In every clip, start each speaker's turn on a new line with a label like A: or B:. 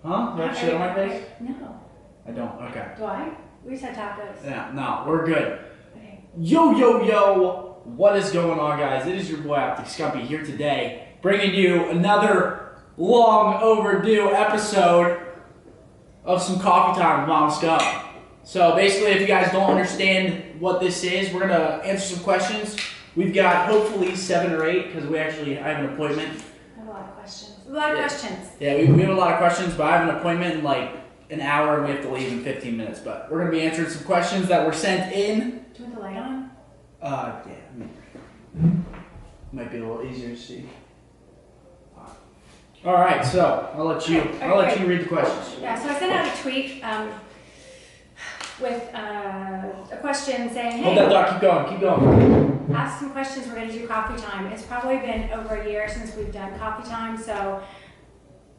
A: Huh? Do I have shit on my face?
B: No.
A: I don't. Okay.
B: Do I? We just had tacos.
A: Yeah. No, we're good.
B: Okay.
A: Yo, yo, yo! What is going on, guys? It is your boy Optic Scumpy here today, bringing you another long overdue episode of some coffee time with MomOfScump. So basically, if you guys don't understand what this is, we're gonna answer some questions. We've got hopefully 7 or 8 because I have an appointment.
B: I have a lot of questions. Questions.
A: Yeah, we have a lot of questions, but I have an appointment in like an hour and we have to leave in 15 minutes. But we're gonna be answering some questions that were sent in.
B: Do you want the light on?
A: Yeah. Might be a little easier to see. All right, so I'll let you read the questions.
B: Yeah, so I sent out a tweet with a question saying, hey,
A: hold that thought, keep going.
B: Ask some questions, we're going to do coffee time. It's probably been over a year since we've done coffee time, so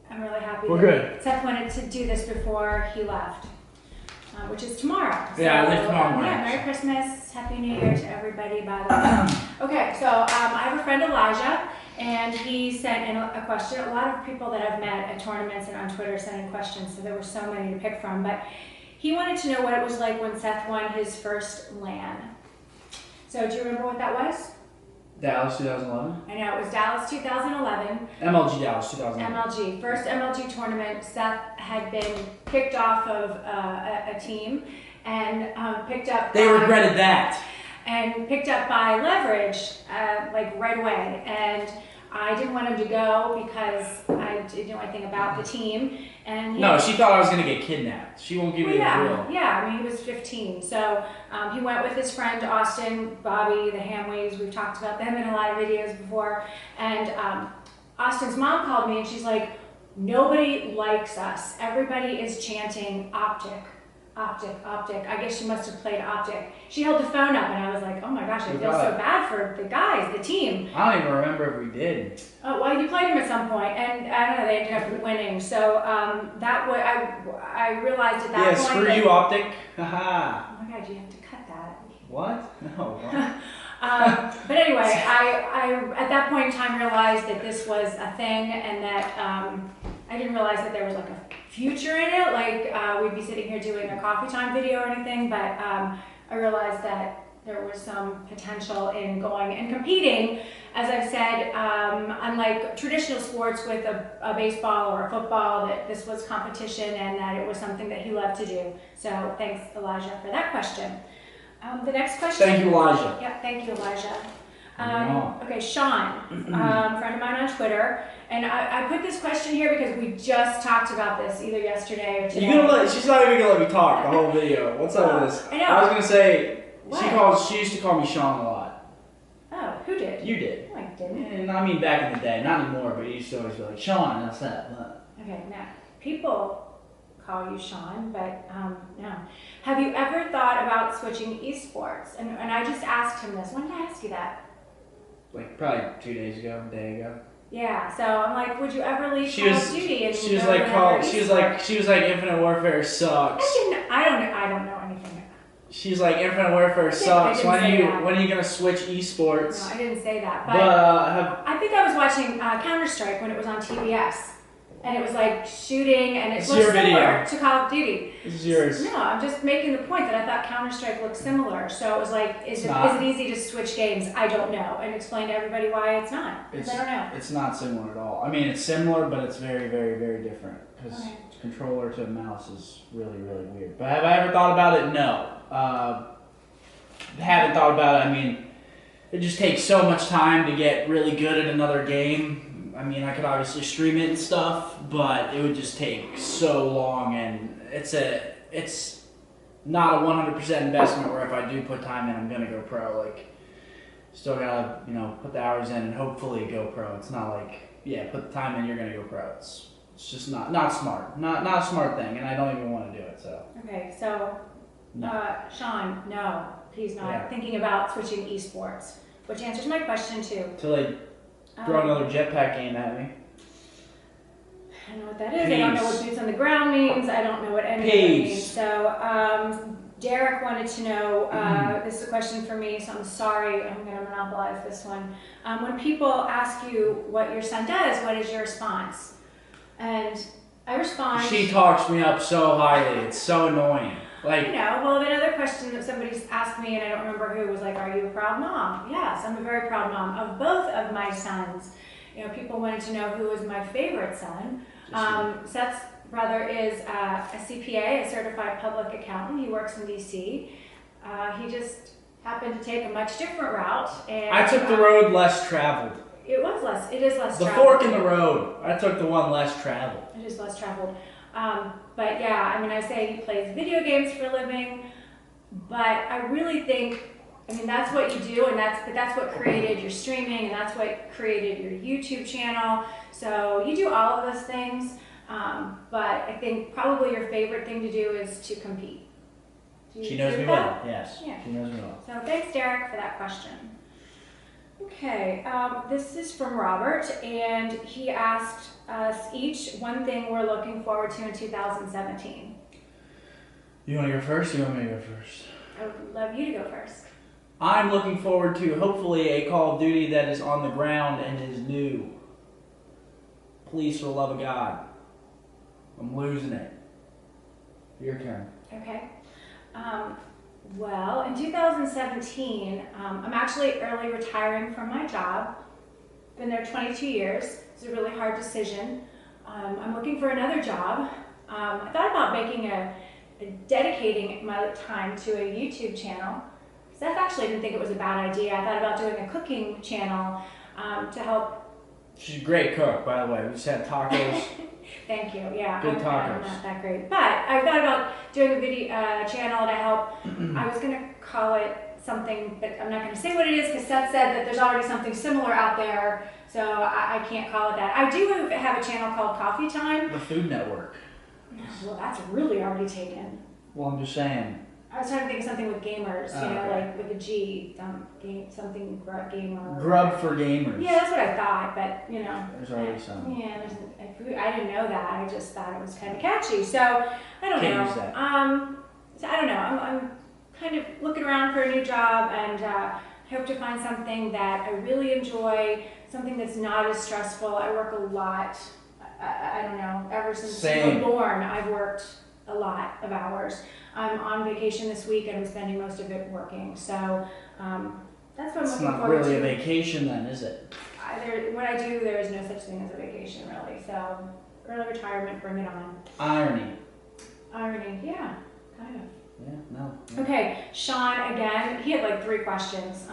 B: I'm really happy that Seth wanted to do this before he left, which is tomorrow. So,
A: yeah, I leave tomorrow morning.
B: Yeah, Merry Christmas, Happy New Year to everybody, by the way. Okay, so I have a friend, Elijah, and he sent in a question. A lot of people that I've met at tournaments and on Twitter sent in questions, so there were so many to pick from, but he wanted to know what it was like when Seth won his first LAN. So do you remember what that was?
A: Dallas 2011?
B: I know, it was Dallas 2011.
A: MLG Dallas 2011.
B: MLG. First MLG tournament. Seth had been kicked off of a team and picked up
A: They regretted that.
B: And picked up by leverage like right away. And I didn't want him to go because I didn't know anything about the team. And
A: she thought I was going to get kidnapped. She won't give me the real.
B: Yeah, I mean, he was 15. So he went with his friend Austin, Bobby, the Hamways. We've talked about them in a lot of videos before. And Austin's mom called me and she's like, nobody likes us. Everybody is chanting Optic. Optic, Optic. I guess she must have played Optic. She held the phone up and I was like, oh my gosh, I feel so bad for the guys, the team.
A: I don't even remember if we did.
B: Oh, well, you played them at some point, and I don't know, they ended up winning. So that way, I realized at that point.
A: Yeah, screw you, Optic. Haha.
B: Oh my God, you have to cut that.
A: What? No.
B: But anyway, I at that point in time realized that this was a thing, and that I didn't realize that there was like a future in it. Like we'd be sitting here doing a coffee time video or anything, but I realized that there was some potential in going and competing. As I've said, unlike traditional sports with a baseball or a football, that this was competition and that it was something that he loved to do. So thanks, Elijah, for that question. The next question.
A: Thank you, Elijah.
B: Yeah, thank you, Elijah. Okay, Sean, friend of mine on Twitter, and I put this question here because we just talked about this either yesterday or today.
A: She's not even gonna let me talk the whole video. What's up with this?
B: I know.
A: I was gonna say
B: what?
A: she used to call me Sean a lot.
B: Oh, who did?
A: You did.
B: No, I didn't.
A: And I mean back in the day, not anymore, but you used to always be like, Sean, that's that.
B: Okay, now people call you Sean, but no. Have you ever thought about switching esports? And I just asked him this. When did I ask you that?
A: Like probably 2 days ago, a day ago.
B: Yeah, so I'm like, would you ever leave Call of Duty? And
A: she was like Infinite Warfare sucks.
B: I don't know anything.
A: She's like Infinite Warfare sucks. When are you gonna switch esports?
B: No, I didn't say that. But I think I was watching Counter-Strike when it was on TBS. And it was like shooting, and it looked similar to Call of Duty.
A: This is yours.
B: No, I'm just making the point that I thought Counter-Strike looked similar. So it was like, is it easy to switch games? I don't know. And explain to everybody why it's not. Because I don't know.
A: It's not similar at all. I mean, it's similar, but it's very, very, very different. Because controller to mouse is really, really weird. But have I ever thought about it? No. Haven't thought about it. I mean, it just takes so much time to get really good at another game. I mean, I could obviously stream it and stuff, but it would just take so long, and it's not a 100% investment where if I do put time in, I'm gonna go pro. Like, still gotta put the hours in and hopefully go pro. It's not like put the time in, you're gonna go pro. It's just not smart, not a smart thing, and I don't even want to do it. So
B: okay, so Sean, no, he's not thinking about switching esports, which answers my question too.
A: Till they throw another jetpack game at me.
B: I don't know what that is. I don't know what boots on the ground means. I don't know what any of it means. So Derek wanted to know, this is a question for me, so I'm sorry, I'm going to monopolize this one. When people ask you what your son does, what is your response? And I respond.
A: She talks me up so highly. It's so annoying. Like,
B: Well, another question that somebody's asked me, and I don't remember who, was like, are you a proud mom? Yes, I'm a very proud mom of both of my sons. People wanted to know who was my favorite son. Seth's brother is a CPA, a certified public accountant. He works in DC. He just happened to take a much different route. And
A: I took the road less traveled.
B: It is less
A: The
B: traveled.
A: fork in the road. I took the one less traveled.
B: It is less traveled. But yeah, I mean, I say he plays video games for a living, but I really think, that's what you do, and that's what created your streaming, and that's what created your YouTube channel. So you do all of those things, but I think probably your favorite thing to do is to compete.
A: She knows me well, yes. Yeah. She knows me well.
B: So thanks, Derek, for that question. Okay, this is from Robert, and he asked us each one thing we're looking forward to in 2017.
A: You want to go first, or you want me to go first?
B: I would love you to go first.
A: I'm looking forward to, hopefully, a Call of Duty that is on the ground and is new. Please, for the love of God. I'm losing it. Your turn.
B: Okay. Well, in 2017, I'm actually early retiring from my job. Been there 22 years. It's a really hard decision. I'm looking for another job. I thought about dedicating my time to a YouTube channel. Seth actually didn't think it was a bad idea. I thought about doing a cooking channel to help.
A: She's a great cook, by the way. We just had tacos.
B: Thank you. Yeah,
A: good tacos.
B: I'm not that great, but I thought about doing a video channel to help. I was going to call it something, but I'm not going to say what it is because Seth said that there's already something similar out there, so I can't call it that. I do have a channel called CoffeeTime.
A: The Food Network.
B: Well, that's really already taken.
A: Well, I'm just saying.
B: I was trying to think of something with gamers,
A: okay.
B: Like with a G, something gamer.
A: Grub for gamers.
B: Yeah, that's what I thought, but
A: There's already some.
B: Yeah, I didn't know that. I just thought it was kind of catchy. So I don't know.
A: Use that.
B: So I don't know. I'm kind of looking around for a new job, and hope to find something that I really enjoy, something that's not as stressful. I work a lot. I don't know. Ever since I was born, I've worked a lot of hours. I'm on vacation this week, and I'm spending most of it working. So that's what I'm looking forward to.
A: It's not really a vacation then, is it?
B: What I do, there is no such thing as a vacation, really. So early retirement, bring it on.
A: Irony,
B: yeah, kind of.
A: Yeah, no.
B: Okay, Sean, again, he had like 3 questions.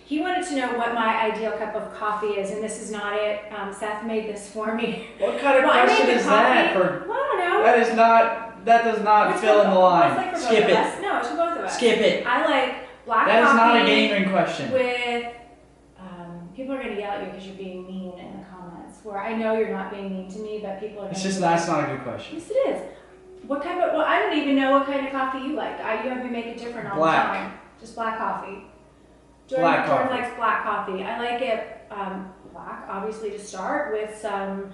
B: He wanted to know what my ideal cup of coffee is, and this is not it. Seth made this for me.
A: What kind of question is that?
B: Well, I don't know.
A: That does not fill in the line.
B: Like
A: Skip it.
B: No, it's for both of us.
A: Skip it.
B: I like black
A: coffee. That is not a gaming question.
B: With, people are going to yell at you because you're being mean in the comments, where I know you're not being mean to me, but people are going to.
A: That's not a good question.
B: Yes, it is. What kind of, I don't even know what kind of coffee you like. You have me make it different all the time. Just black coffee. Jordan likes black coffee. I like it black, obviously, to start, with some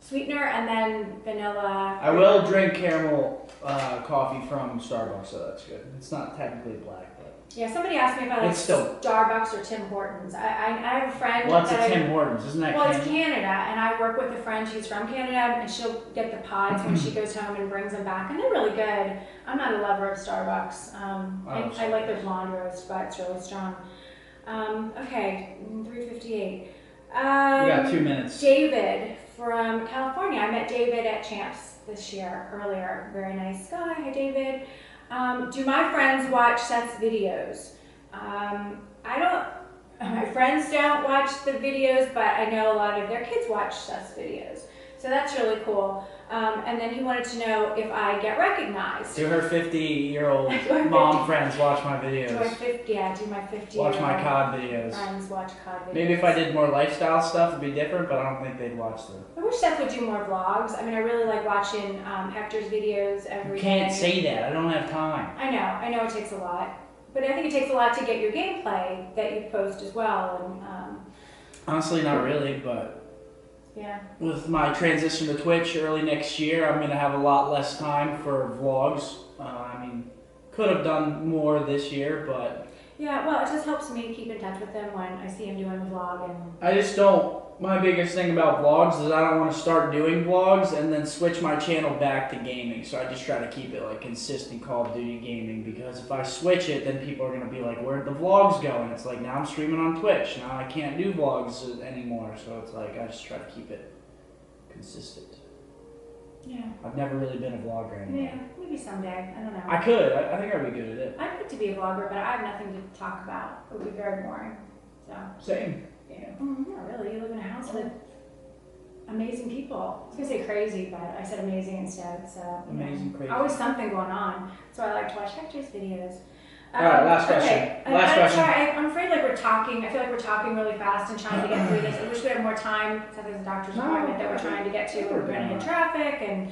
B: sweetener and then vanilla.
A: I will drink caramel coffee from Starbucks, so that's good. It's not technically black, but.
B: Yeah, somebody asked me if I like Starbucks or Tim Hortons. I have a friend.
A: What's a Tim Hortons? Isn't that
B: Canada? Well, it's Canada, and I work with a friend. She's from Canada, and she'll get the pods when she goes home and brings them back, and they're really good. I'm not a lover of Starbucks. I like their blonde roast, but it's really strong. Okay, 3:58. We
A: got 2 minutes.
B: David from California. I met David at Champs this year, earlier. Very nice guy. Hi, David. Do my friends watch Seth's videos? My friends don't watch the videos, but I know a lot of their kids watch Seth's videos. So that's really cool. And then he wanted to know if I get recognized.
A: Do her 50-year-old mom friends watch my videos?
B: Do my 50
A: Watch my COD videos.
B: Friends watch COD videos.
A: Maybe if I did more lifestyle stuff, it'd be different, but I don't think they'd watch them.
B: I wish Seth would do more vlogs. I mean, I really like watching Hector's videos every day.
A: You can't say that. I don't have time.
B: I know it takes a lot. But I think it takes a lot to get your gameplay that you post as well. And
A: honestly, not really, but
B: yeah.
A: With my transition to Twitch early next year, I'm going to have a lot less time for vlogs. Could have done more this year, but...
B: Yeah, well, it just helps me keep in touch with him when I see him doing a vlog. And
A: I just don't my biggest thing about vlogs is I don't want to start doing vlogs and then switch my channel back to gaming. So I just try to keep it like consistent Call of Duty gaming, because if I switch it, then people are going to be like, where'd the vlogs go? And it's like, now I'm streaming on Twitch. Now I can't do vlogs anymore. So it's like, I just try to keep it consistent.
B: Yeah.
A: I've never really been a vlogger anymore.
B: Yeah, maybe someday. I don't know.
A: I could. I think I'd be good at it.
B: I'd like to be a vlogger, but I have nothing to talk about. It would be very boring. So.
A: Same.
B: Yeah. Not really. You live in a house with amazing people. I was gonna say crazy, but I said amazing instead. So
A: amazing, crazy.
B: Always something going on. So I like to watch Hector's videos.
A: All right, last question.
B: Okay.
A: Last question.
B: I'm afraid like we're talking. I feel like we're talking really fast and trying to get through this. I wish we had more time. Except there's a doctor's appointment that we're trying to get to. We're going to hit traffic and.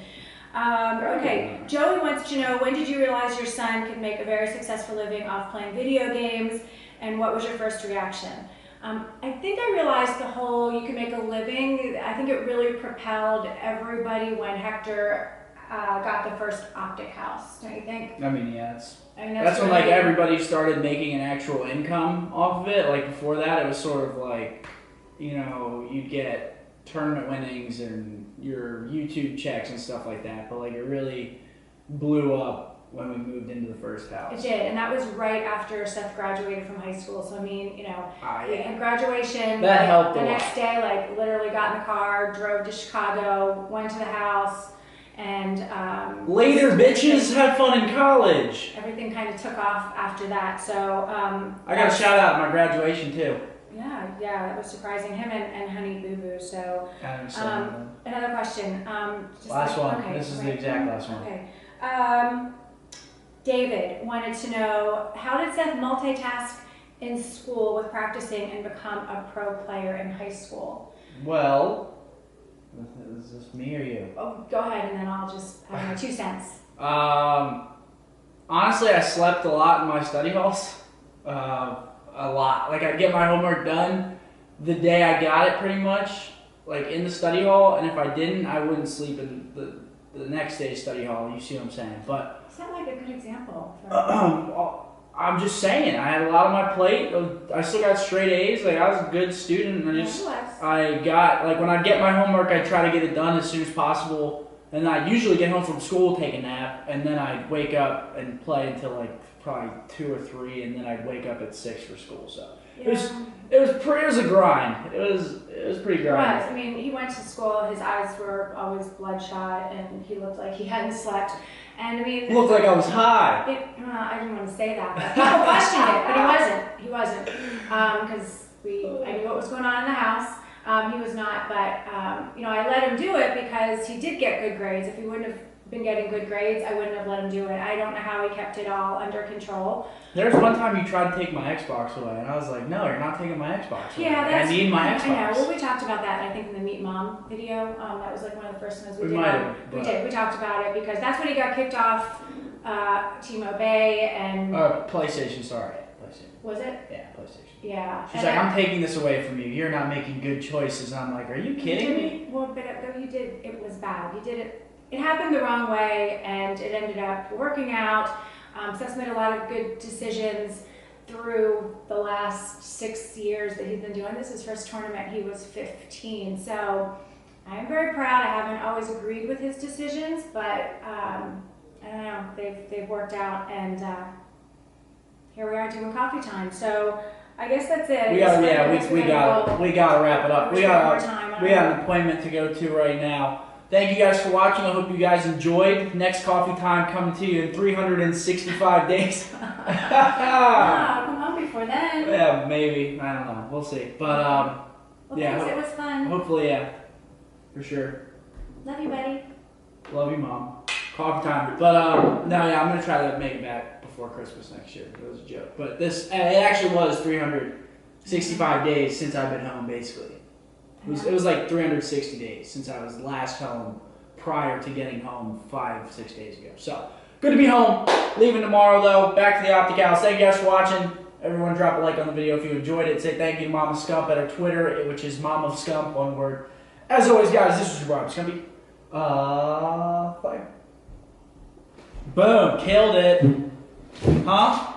B: Okay, Joey wants to know, when did you realize your son could make a very successful living off playing video games, and what was your first reaction? I think I realized the whole you can make a living. I think it really propelled everybody when Hector got the first optic house. Don't you think?
A: I mean, yeah,
B: that's
A: when
B: really,
A: like everybody started making an actual income off of it. Like before that, it was sort of like, you know, you'd get tournament winnings and your YouTube checks and stuff like that. But like it really blew up when we moved into the first house.
B: It did, and that was right after Seth graduated from high school. So I mean, you know,
A: yeah.
B: Graduation.
A: That
B: like,
A: helped
B: the
A: a lot.
B: next day, like literally got in the car, drove to Chicago, went to the house, and
A: later bitches have fun in college.
B: Everything kind of took off after that. So
A: I got a shout out at my graduation too.
B: Yeah, that was surprising. Him and Honey Boo Boo. So another question.
A: Last one.
B: Okay,
A: this is the exact last one.
B: Okay. David wanted to know, how did Seth multitask in school with practicing and become a pro player in high school?
A: Well, is this me or you?
B: Oh, go ahead, and then I'll just have my 2 cents.
A: Honestly, I slept a lot in my study halls. A lot. Like, I'd get my homework done the day I got it, pretty much, like in the study hall, and if I didn't, I wouldn't sleep in the next day's study hall. You see what I'm saying? But
B: is that like a good example?
A: I'm just saying, I had a lot on my plate. I still got straight A's. Like, I was a good student, and I got, like, when I'd get my homework, I'd try to get it done as soon as possible, and I'd usually get home from school, take a nap, and then I'd wake up and play until like probably 2 or 3, and then I'd wake up at 6 for school. So it was a grind. It was pretty grind.
B: I mean, he went to school. His eyes were always bloodshot, and he looked like he hadn't slept. And I mean,
A: looked like I was high.
B: I didn't want to say that, but people questioned it, but he wasn't, because I knew what was going on in the house. He was not, but you know, I let him do it because he did get good grades. If he wouldn't have been getting good grades, I wouldn't have let him do it. I don't know how he kept it all under control.
A: There's one time you tried to take my Xbox away, and I was like, no, you're not taking my Xbox away.
B: Yeah,
A: I need my Xbox.
B: I know. Well, we talked about that, I think, in the Meet Mom video. That was like one of the first ones we did.
A: Might have,
B: we did. We talked about it because that's when he got kicked off T-Mobile and...
A: PlayStation, sorry. PlayStation.
B: Was it?
A: Yeah, PlayStation.
B: Yeah.
A: She's like, I'm taking this away from you. You're not making good choices. I'm like, are you kidding me?
B: Well, but you did. It was bad. You did it. It happened the wrong way, and it ended up working out. Seth's made a lot of good decisions through the last 6 years that he's been doing this. His first tournament, he was 15. So I am very proud. I haven't always agreed with his decisions, but I don't know. They've worked out, and here we are doing coffee time. So I guess that's it.
A: We got to wrap it up. We got an appointment to go to right now. Thank you guys for watching. I hope you guys enjoyed. Next coffee time coming to you in 365 days.
B: Come on before then.
A: Yeah, maybe. I don't know. We'll see. But yeah,
B: thanks. It was fun.
A: Hopefully, yeah, for sure.
B: Love you, buddy.
A: Love you, Mom. Coffee time. But no, yeah, I'm gonna try to make it back before Christmas next year. It was a joke, but it actually was 365 days since I've been home, basically. It was like 360 days since I was last home prior to getting home 5-6 days ago. So, good to be home. Leaving tomorrow, though. Back to the Optic House. Thank you guys for watching. Everyone drop a like on the video if you enjoyed it. Say thank you to MomOfScump at our Twitter, which is MomOfScump, one word. As always, guys, this is your brother, Scumpy. Fire. Boom. Killed it. Huh?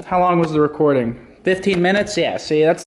A: How long was the recording? 15 minutes? Yeah, see, that's